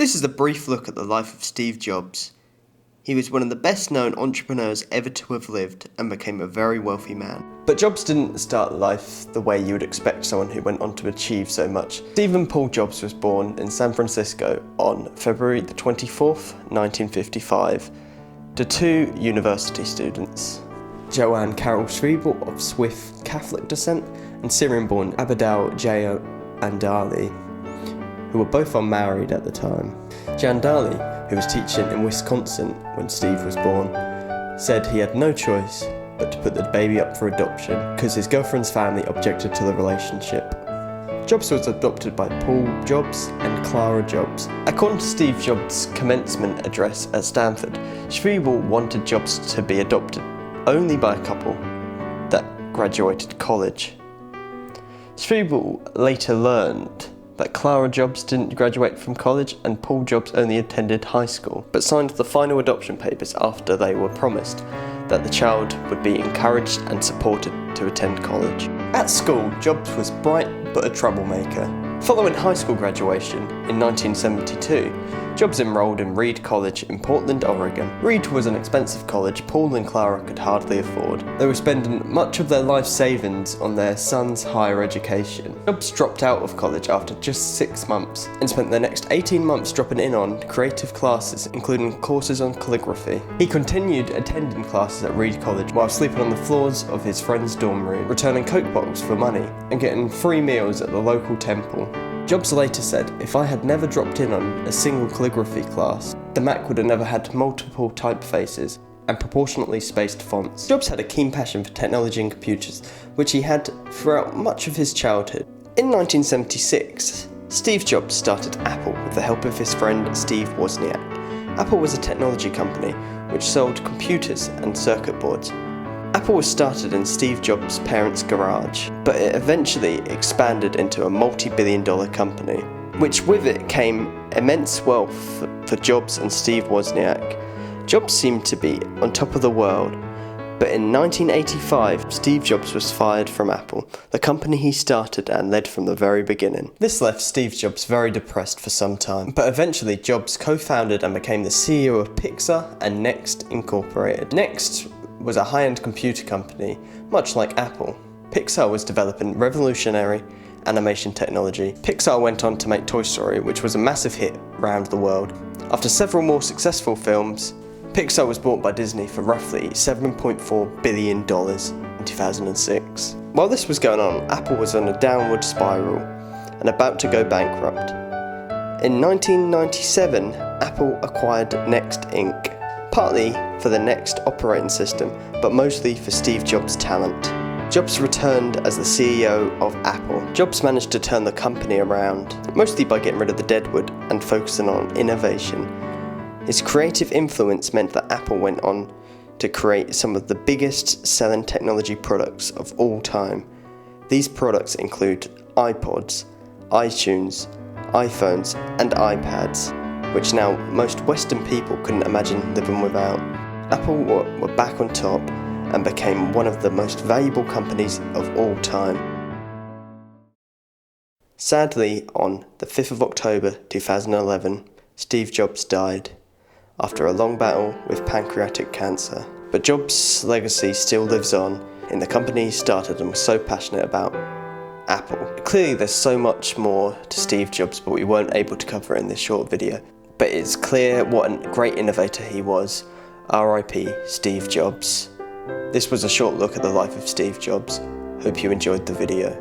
This is a brief look at the life of Steve Jobs. He was one of the best known entrepreneurs ever to have lived and became a very wealthy man. But Jobs didn't start life the way you would expect someone who went on to achieve so much. Stephen Paul Jobs was born in San Francisco on February the 24th, 1955, to two university students, Joanne Carole Schieble of Swiss Catholic descent and Syrian-born Abdulfattah Jandali, who were both unmarried at the time. Jandali, who was teaching in Wisconsin when Steve was born, said he had no choice but to put the baby up for adoption because his girlfriend's family objected to the relationship. Jobs was adopted by Paul Jobs and Clara Jobs. According to Steve Jobs' commencement address at Stanford, Schieble wanted Jobs to be adopted only by a couple that graduated college. Schieble later learned that Clara Jobs didn't graduate from college and Paul Jobs only attended high school, but signed the final adoption papers after they were promised that the child would be encouraged and supported to attend college. At school, Jobs was bright but a troublemaker. Following high school graduation in 1972, Jobs enrolled in Reed College in Portland, Oregon. Reed was an expensive college Paul and Clara could hardly afford. They were spending much of their life savings on their son's higher education. Jobs dropped out of college after just 6 months and spent the next 18 months dropping in on creative classes, including courses on calligraphy. He continued attending classes at Reed College while sleeping on the floors of his friend's dorm room, returning Coke bottles for money, and getting free meals at the local temple. Jobs later said, "If I had never dropped in on a single calligraphy class, the Mac would have never had multiple typefaces and proportionately spaced fonts." Jobs had a keen passion for technology and computers, which he had throughout much of his childhood. In 1976, Steve Jobs started Apple with the help of his friend Steve Wozniak. Apple was a technology company which sold computers and circuit boards. Apple was started in Steve Jobs' parents' garage, but it eventually expanded into a multi-billion-dollar company, which with it came immense wealth for Jobs and Steve Wozniak. Jobs seemed to be on top of the world, but in 1985, Steve Jobs was fired from Apple, the company he started and led from the very beginning. This left Steve Jobs very depressed for some time, but eventually Jobs co-founded and became the CEO of Pixar and Next Incorporated. Next was a high-end computer company, much like Apple. Pixar was developing revolutionary animation technology. Pixar went on to make Toy Story, which was a massive hit around the world. After several more successful films, Pixar was bought by Disney for roughly $7.4 billion in 2006. While this was going on, Apple was on a downward spiral and about to go bankrupt. In 1997, Apple acquired Next Inc., partly for the Next operating system, but mostly for Steve Jobs' talent. Jobs returned as the CEO of Apple. Jobs managed to turn the company around, mostly by getting rid of the deadwood and focusing on innovation. His creative influence meant that Apple went on to create some of the biggest selling technology products of all time. These products include iPods, iTunes, iPhones, and iPads, which now most Western people couldn't imagine living without. Apple were back on top and became one of the most valuable companies of all time. Sadly, on the 5th of October 2011, Steve Jobs died after a long battle with pancreatic cancer. But Jobs' legacy still lives on in the company he started and was so passionate about, Apple. Clearly there's so much more to Steve Jobs, but we weren't able to cover it in this short video. But it's clear what a great innovator he was. R.I.P. Steve Jobs. This was a short look at the life of Steve Jobs. Hope you enjoyed the video.